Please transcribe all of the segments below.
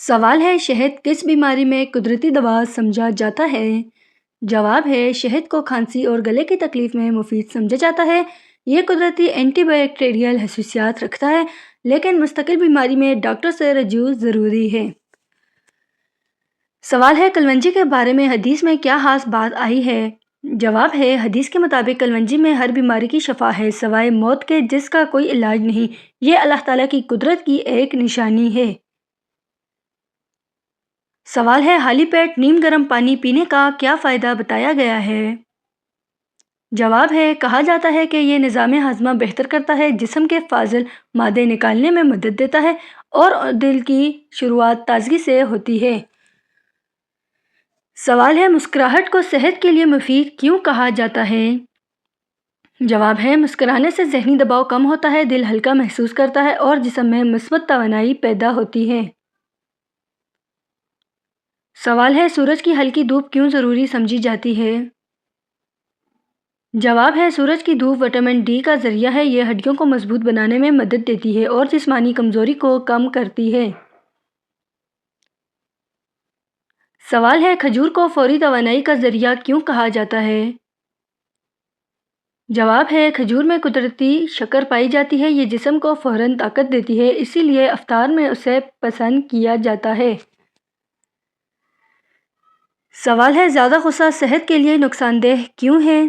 سوال ہے شہد کس بیماری میں قدرتی دوا سمجھا جاتا ہے؟ جواب ہے شہد کو کھانسی اور گلے کی تکلیف میں مفید سمجھا جاتا ہے۔ یہ قدرتی اینٹی بیکٹیریل خصوصیات رکھتا ہے، لیکن مستقل بیماری میں ڈاکٹر سے رجوع ضروری ہے۔ سوال ہے کلونجی کے بارے میں حدیث میں کیا خاص بات آئی ہے؟ جواب ہے حدیث کے مطابق کلونجی میں ہر بیماری کی شفا ہے سوائے موت کے، جس کا کوئی علاج نہیں۔ یہ اللہ تعالیٰ کی قدرت کی ایک نشانی ہے۔ سوال ہے خالی پیٹ نیم گرم پانی پینے کا کیا فائدہ بتایا گیا ہے؟ جواب ہے کہا جاتا ہے کہ یہ نظام ہاضمہ بہتر کرتا ہے، جسم کے فاضل مادے نکالنے میں مدد دیتا ہے اور دل کی شروعات تازگی سے ہوتی ہے۔ سوال ہے مسکراہٹ کو صحت کے لیے مفید کیوں کہا جاتا ہے؟ جواب ہے مسکرانے سے ذہنی دباؤ کم ہوتا ہے، دل ہلکا محسوس کرتا ہے اور جسم میں مثبت توانائی پیدا ہوتی ہے۔ سوال ہے سورج کی ہلکی دھوپ کیوں ضروری سمجھی جاتی ہے؟ جواب ہے سورج کی دھوپ وٹامن ڈی کا ذریعہ ہے، یہ ہڈیوں کو مضبوط بنانے میں مدد دیتی ہے اور جسمانی کمزوری کو کم کرتی ہے۔ سوال ہے کھجور کو فوری توانائی کا ذریعہ کیوں کہا جاتا ہے؟ جواب ہے کھجور میں قدرتی شکر پائی جاتی ہے، یہ جسم کو فوراً طاقت دیتی ہے، اسی لیے افطار میں اسے پسند کیا جاتا ہے۔ سوال ہے زیادہ غصہ صحت کے لیے نقصان دہ کیوں ہے؟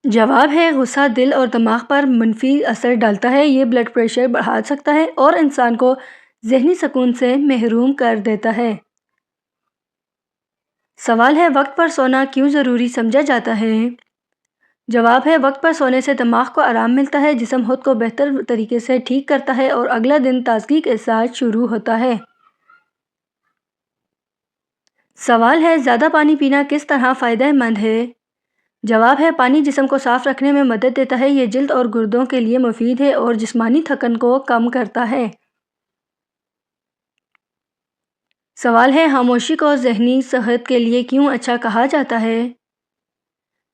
جواب ہے غصہ دل اور دماغ پر منفی اثر ڈالتا ہے، یہ بلڈ پریشر بڑھا سکتا ہے اور انسان کو ذہنی سکون سے محروم کر دیتا ہے۔ سوال ہے وقت پر سونا کیوں ضروری سمجھا جاتا ہے؟ جواب ہے وقت پر سونے سے دماغ کو آرام ملتا ہے، جسم خود کو بہتر طریقے سے ٹھیک کرتا ہے اور اگلا دن تازگی کے ساتھ شروع ہوتا ہے۔ سوال ہے زیادہ پانی پینا کس طرح فائدہ مند ہے؟ جواب ہے پانی جسم کو صاف رکھنے میں مدد دیتا ہے، یہ جلد اور گردوں کے لیے مفید ہے اور جسمانی تھکن کو کم کرتا ہے۔ سوال ہے خاموشی کو ذہنی صحت کے لیے کیوں اچھا کہا جاتا ہے؟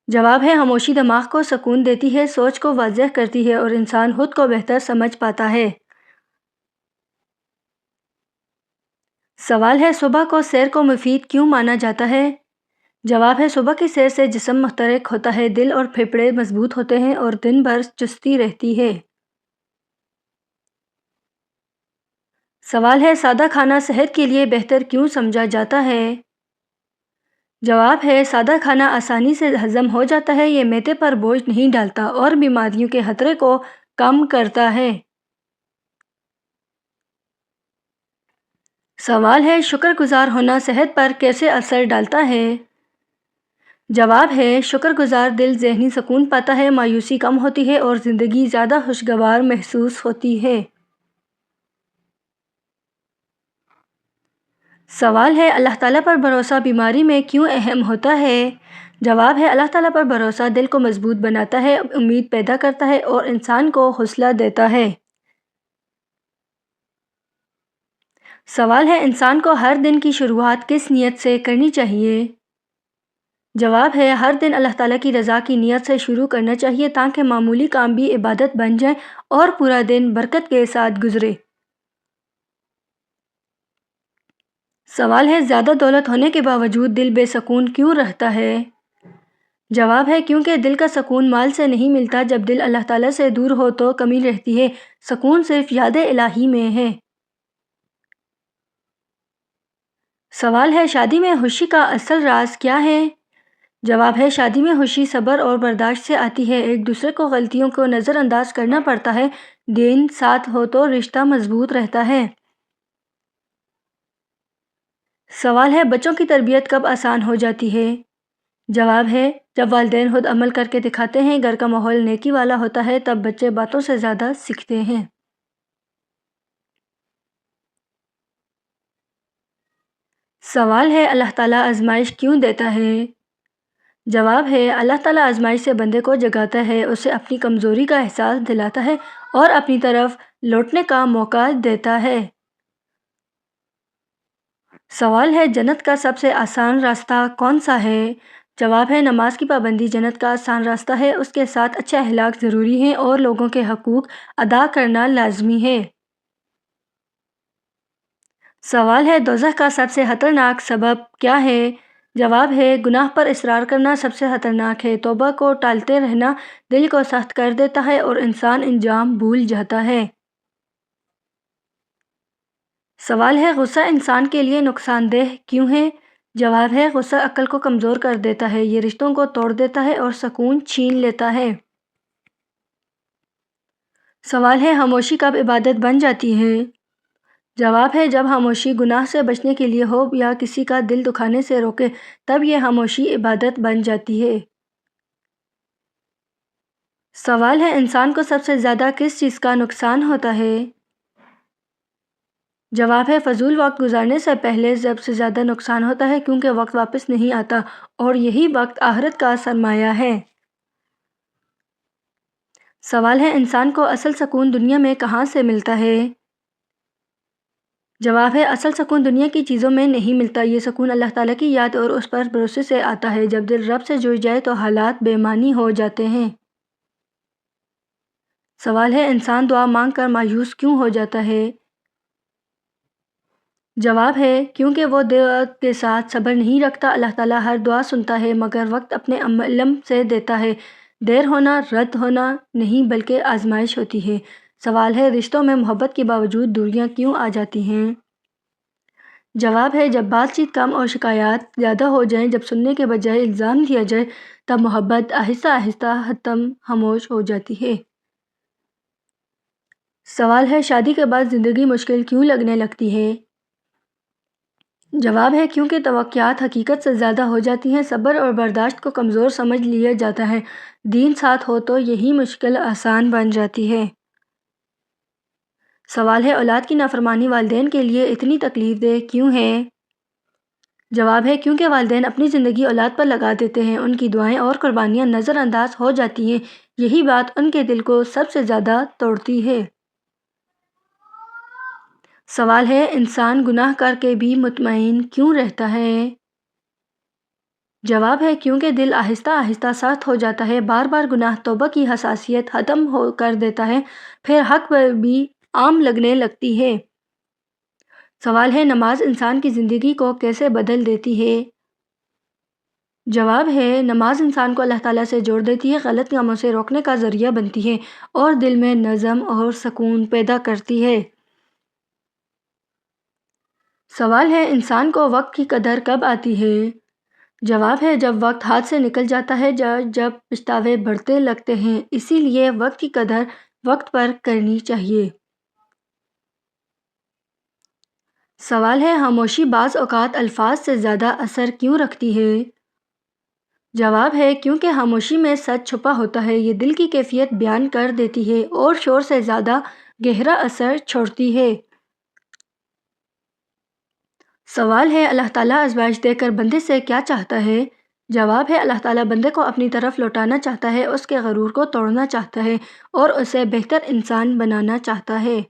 جواب ہے خاموشی دماغ کو سکون دیتی ہے، سوچ کو واضح کرتی ہے اور انسان خود کو بہتر سمجھ پاتا ہے۔ سوال ہے صبح کو سیر کو مفید کیوں مانا جاتا ہے؟ جواب ہے صبح کی سیر سے جسم متحرک ہوتا ہے، دل اور پھیپھڑے مضبوط ہوتے ہیں اور دن بھر چستی رہتی ہے۔ سوال ہے سادہ کھانا صحت کے لیے بہتر کیوں سمجھا جاتا ہے؟ جواب ہے سادہ کھانا آسانی سے ہضم ہو جاتا ہے، یہ معدے پر بوجھ نہیں ڈالتا اور بیماریوں کے خطرے کو کم کرتا ہے۔ سوال ہے شکر گزار ہونا صحت پر کیسے اثر ڈالتا ہے؟ جواب ہے شکر گزار دل ذہنی سکون پاتا ہے، مایوسی کم ہوتی ہے اور زندگی زیادہ خوشگوار محسوس ہوتی ہے۔ سوال ہے اللہ تعالیٰ پر بھروسہ بیماری میں کیوں اہم ہوتا ہے؟ جواب ہے اللہ تعالیٰ پر بھروسہ دل کو مضبوط بناتا ہے، امید پیدا کرتا ہے اور انسان کو حوصلہ دیتا ہے۔ سوال ہے انسان کو ہر دن کی شروعات کس نیت سے کرنی چاہیے؟ جواب ہے ہر دن اللہ تعالیٰ کی رضا کی نیت سے شروع کرنا چاہیے تاکہ معمولی کام بھی عبادت بن جائیں اور پورا دن برکت کے ساتھ گزرے۔ سوال ہے زیادہ دولت ہونے کے باوجود دل بے سکون کیوں رہتا ہے؟ جواب ہے کیونکہ دل کا سکون مال سے نہیں ملتا، جب دل اللہ تعالیٰ سے دور ہو تو کمی رہتی ہے، سکون صرف یاد الہی میں ہے۔ سوال ہے شادی میں خوشی کا اصل راز کیا ہے؟ جواب ہے شادی میں خوشی صبر اور برداشت سے آتی ہے، ایک دوسرے کو غلطیوں کو نظر انداز کرنا پڑتا ہے، دین ساتھ ہو تو رشتہ مضبوط رہتا ہے۔ سوال ہے بچوں کی تربیت کب آسان ہو جاتی ہے؟ جواب ہے جب والدین خود عمل کر کے دکھاتے ہیں، گھر کا ماحول نیکی والا ہوتا ہے، تب بچے باتوں سے زیادہ سیکھتے ہیں۔ سوال ہے اللہ تعالیٰ آزمائش کیوں دیتا ہے؟ جواب ہے اللہ تعالیٰ آزمائش سے بندے کو جگاتا ہے، اسے اپنی کمزوری کا احساس دلاتا ہے اور اپنی طرف لوٹنے کا موقع دیتا ہے۔ سوال ہے جنت کا سب سے آسان راستہ کون سا ہے؟ جواب ہے نماز کی پابندی جنت کا آسان راستہ ہے، اس کے ساتھ اچھے اخلاق ضروری ہیں اور لوگوں کے حقوق ادا کرنا لازمی ہے۔ سوال ہے دوزخ کا سب سے خطرناک سبب کیا ہے؟ جواب ہے گناہ پر اصرار کرنا سب سے خطرناک ہے۔ توبہ کو ٹالتے رہنا دل کو سخت کر دیتا ہے اور انسان انجام بھول جاتا ہے۔ سوال ہے غصہ انسان کے لیے نقصان دہ کیوں ہے؟ جواب ہے غصہ عقل کو کمزور کر دیتا ہے، یہ رشتوں کو توڑ دیتا ہے اور سکون چھین لیتا ہے۔ سوال ہے خاموشی کب عبادت بن جاتی ہے؟ جواب ہے جب خاموشی گناہ سے بچنے کے لیے ہو یا کسی کا دل دکھانے سے روکے، تب یہ خاموشی عبادت بن جاتی ہے۔ سوال ہے انسان کو سب سے زیادہ کس چیز کا نقصان ہوتا ہے؟ جواب ہے فضول وقت گزارنے سے پہلے سب سے زیادہ نقصان ہوتا ہے، کیونکہ وقت واپس نہیں آتا اور یہی وقت آخرت کا سرمایہ ہے۔ سوال ہے انسان کو اصل سکون دنیا میں کہاں سے ملتا ہے؟ جواب ہے اصل سکون دنیا کی چیزوں میں نہیں ملتا، یہ سکون اللہ تعالیٰ کی یاد اور اس پر بھروسے سے آتا ہے۔ جب دل رب سے جڑ جائے تو حالات بے معنی ہو جاتے ہیں۔ سوال ہے انسان دعا مانگ کر مایوس کیوں ہو جاتا ہے؟ جواب ہے کیونکہ وہ دعا کے ساتھ صبر نہیں رکھتا۔ اللہ تعالیٰ ہر دعا سنتا ہے مگر وقت اپنے علم سے دیتا ہے۔ دیر ہونا رد ہونا نہیں بلکہ آزمائش ہوتی ہے۔ سوال ہے رشتوں میں محبت کے باوجود دوریاں کیوں آ جاتی ہیں؟ جواب ہے جب بات چیت کم اور شکایات زیادہ ہو جائیں، جب سننے کے بجائے الزام دیا جائے، تب محبت آہستہ آہستہ ختم خاموش ہو جاتی ہے۔ سوال ہے شادی کے بعد زندگی مشکل کیوں لگنے لگتی ہے؟ جواب ہے کیونکہ توقعات حقیقت سے زیادہ ہو جاتی ہیں، صبر اور برداشت کو کمزور سمجھ لیا جاتا ہے، دین ساتھ ہو تو یہی مشکل آسان بن جاتی ہے۔ سوال ہے اولاد کی نافرمانی والدین کے لیے اتنی تکلیف دہ کیوں ہے؟ جواب ہے کیونکہ والدین اپنی زندگی اولاد پر لگا دیتے ہیں، ان کی دعائیں اور قربانیاں نظر انداز ہو جاتی ہیں، یہی بات ان کے دل کو سب سے زیادہ توڑتی ہے۔ سوال ہے انسان گناہ کر کے بھی مطمئن کیوں رہتا ہے؟ جواب ہے کیونکہ دل آہستہ آہستہ سخت ہو جاتا ہے، بار بار گناہ توبہ کی حساسیت ختم کر دیتا ہے، پھر حق پر بھی عام لگنے لگتی ہے۔ سوال ہے نماز انسان کی زندگی کو کیسے بدل دیتی ہے؟ جواب ہے نماز انسان کو اللہ تعالیٰ سے جوڑ دیتی ہے، غلط کاموں سے روکنے کا ذریعہ بنتی ہے اور دل میں نظم اور سکون پیدا کرتی ہے۔ سوال ہے انسان کو وقت کی قدر کب آتی ہے؟ جواب ہے جب وقت ہاتھ سے نکل جاتا ہے، جب پچھتاوے بڑھتے لگتے ہیں، اسی لیے وقت کی قدر وقت پر کرنی چاہیے۔ سوال ہے خاموشی بعض اوقات الفاظ سے زیادہ اثر کیوں رکھتی ہے؟ جواب ہے کیونکہ خاموشی میں سچ چھپا ہوتا ہے، یہ دل کی کیفیت بیان کر دیتی ہے اور شور سے زیادہ گہرا اثر چھوڑتی ہے۔ سوال ہے اللہ تعالیٰ آزمائش دے کر بندے سے کیا چاہتا ہے؟ جواب ہے اللہ تعالیٰ بندے کو اپنی طرف لوٹانا چاہتا ہے، اس کے غرور کو توڑنا چاہتا ہے اور اسے بہتر انسان بنانا چاہتا ہے۔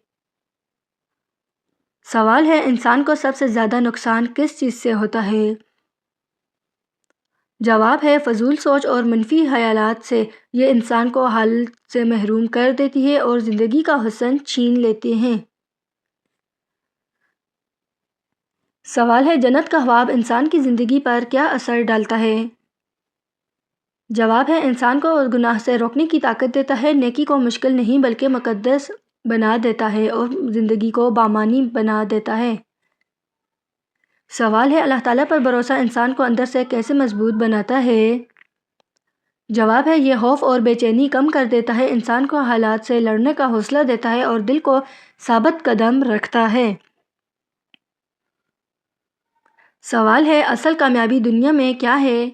سوال ہے انسان کو سب سے زیادہ نقصان کس چیز سے ہوتا ہے؟ جواب ہے فضول سوچ اور منفی خیالات سے، یہ انسان کو حل سے محروم کر دیتی ہے اور زندگی کا حسن چھین لیتے ہیں۔ سوال ہے جنت کا خواب انسان کی زندگی پر کیا اثر ڈالتا ہے؟ جواب ہے انسان کو گناہ سے روکنے کی طاقت دیتا ہے، نیکی کو مشکل نہیں بلکہ مقدس بنا دیتا ہے اور زندگی کو بامعنی بنا دیتا ہے۔ سوال ہے اللہ تعالیٰ پر بھروسہ انسان کو اندر سے کیسے مضبوط بناتا ہے؟ جواب ہے یہ خوف اور بے چینی کم کر دیتا ہے، انسان کو حالات سے لڑنے کا حوصلہ دیتا ہے اور دل کو ثابت قدم رکھتا ہے۔ سوال ہے اصل کامیابی دنیا میں کیا ہے؟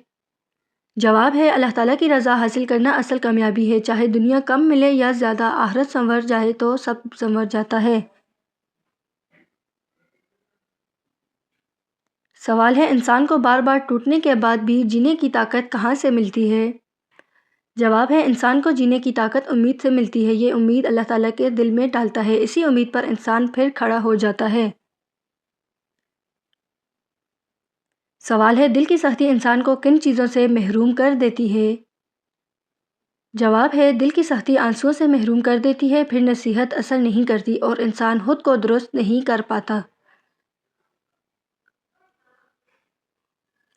جواب ہے اللہ تعالیٰ کی رضا حاصل کرنا اصل کامیابی ہے، چاہے دنیا کم ملے یا زیادہ، آخرت سنور جائے تو سب سنور جاتا ہے۔ سوال ہے انسان کو بار بار ٹوٹنے کے بعد بھی جینے کی طاقت کہاں سے ملتی ہے؟ جواب ہے انسان کو جینے کی طاقت امید سے ملتی ہے، یہ امید اللہ تعالیٰ کے دل میں ڈالتا ہے، اسی امید پر انسان پھر کھڑا ہو جاتا ہے۔ سوال ہے دل کی سختی انسان کو کن چیزوں سے محروم کر دیتی ہے؟ جواب ہے دل کی سختی آنسوؤں سے محروم کر دیتی ہے، پھر نصیحت اثر نہیں کرتی اور انسان خود کو درست نہیں کر پاتا۔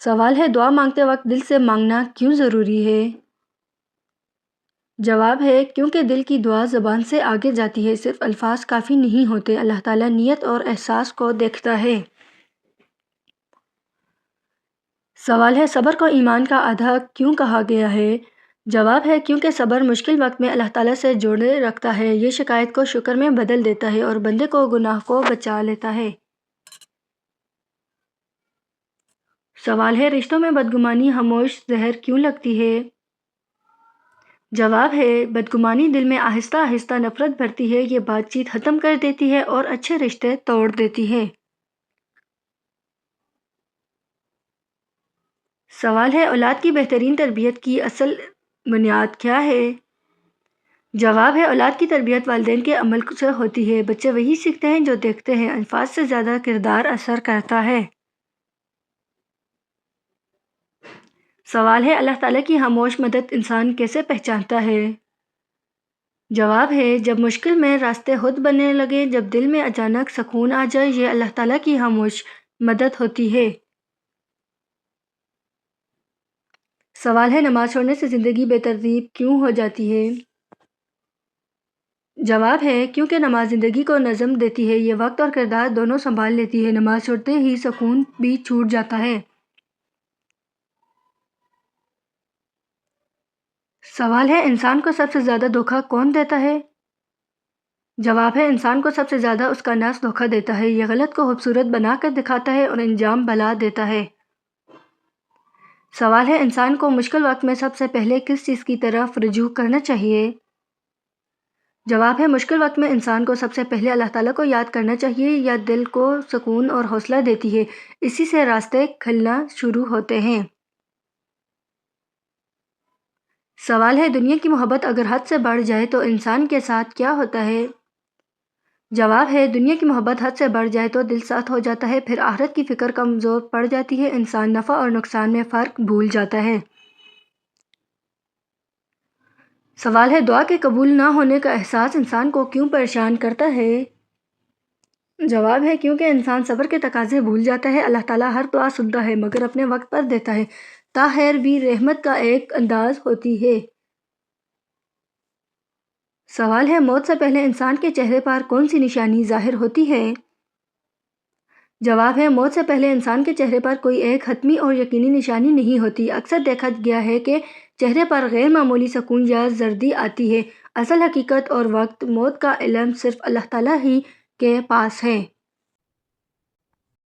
سوال ہے، دعا مانگتے وقت دل سے مانگنا کیوں ضروری ہے؟ جواب ہے، کیونکہ دل کی دعا زبان سے آگے جاتی ہے، صرف الفاظ کافی نہیں ہوتے، اللہ تعالیٰ نیت اور احساس کو دیکھتا ہے۔ سوال ہے، صبر کو ایمان کا آدھا کیوں کہا گیا ہے؟ جواب ہے، کیونکہ صبر مشکل وقت میں اللہ تعالیٰ سے جوڑے رکھتا ہے، یہ شکایت کو شکر میں بدل دیتا ہے اور بندے کو گناہ کو بچا لیتا ہے۔ سوال ہے، رشتوں میں بدگمانی خاموش زہر کیوں لگتی ہے؟ جواب ہے، بدگمانی دل میں آہستہ آہستہ نفرت بھرتی ہے، یہ بات چیت ختم کر دیتی ہے اور اچھے رشتے توڑ دیتی ہے۔ سوال ہے، اولاد کی بہترین تربیت کی اصل بنیاد کیا ہے؟ جواب ہے، اولاد کی تربیت والدین کے عمل سے ہوتی ہے، بچے وہی سیکھتے ہیں جو دیکھتے ہیں، الفاظ سے زیادہ کردار اثر کرتا ہے۔ سوال ہے، اللہ تعالیٰ کی خاموش مدد انسان کیسے پہچانتا ہے؟ جواب ہے، جب مشکل میں راستے خود بننے لگے، جب دل میں اچانک سکون آ جائے، یہ اللہ تعالیٰ کی خاموش مدد ہوتی ہے۔ سوال ہے، نماز چھوڑنے سے زندگی بے ترتیب کیوں ہو جاتی ہے؟ جواب ہے، کیونکہ نماز زندگی کو نظم دیتی ہے، یہ وقت اور کردار دونوں سنبھال لیتی ہے، نماز چھوڑتے ہی سکون بھی چھوٹ جاتا ہے۔ سوال ہے، انسان کو سب سے زیادہ دھوکہ کون دیتا ہے؟ جواب ہے، انسان کو سب سے زیادہ اس کا نفس دھوکہ دیتا ہے، یہ غلط کو خوبصورت بنا کر دکھاتا ہے اور انجام بھلا دیتا ہے۔ سوال ہے، انسان کو مشکل وقت میں سب سے پہلے کس چیز کی طرف رجوع کرنا چاہیے؟ جواب ہے، مشکل وقت میں انسان کو سب سے پہلے اللہ تعالیٰ کو یاد کرنا چاہیے، یہ دل کو سکون اور حوصلہ دیتی ہے، اسی سے راستے کھلنا شروع ہوتے ہیں۔ سوال ہے، دنیا کی محبت اگر حد سے بڑھ جائے تو انسان کے ساتھ کیا ہوتا ہے؟ جواب ہے، دنیا کی محبت حد سے بڑھ جائے تو دل سخت ہو جاتا ہے، پھر آخرت کی فکر کمزور پڑ جاتی ہے، انسان نفع اور نقصان میں فرق بھول جاتا ہے۔ سوال ہے، دعا کے قبول نہ ہونے کا احساس انسان کو کیوں پریشان کرتا ہے؟ جواب ہے، کیونکہ انسان صبر کے تقاضے بھول جاتا ہے، اللہ تعالیٰ ہر دعا سنتا ہے مگر اپنے وقت پر دیتا ہے، تاخیر بھی رحمت کا ایک انداز ہوتی ہے۔ سوال ہے، موت سے پہلے انسان کے چہرے پر کون سی نشانی ظاہر ہوتی ہے؟ جواب ہے، موت سے پہلے انسان کے چہرے پر کوئی ایک حتمی اور یقینی نشانی نہیں ہوتی، اکثر دیکھا گیا ہے کہ چہرے پر غیر معمولی سکون یا زردی آتی ہے، اصل حقیقت اور وقت موت کا علم صرف اللہ تعالیٰ ہی کے پاس ہے۔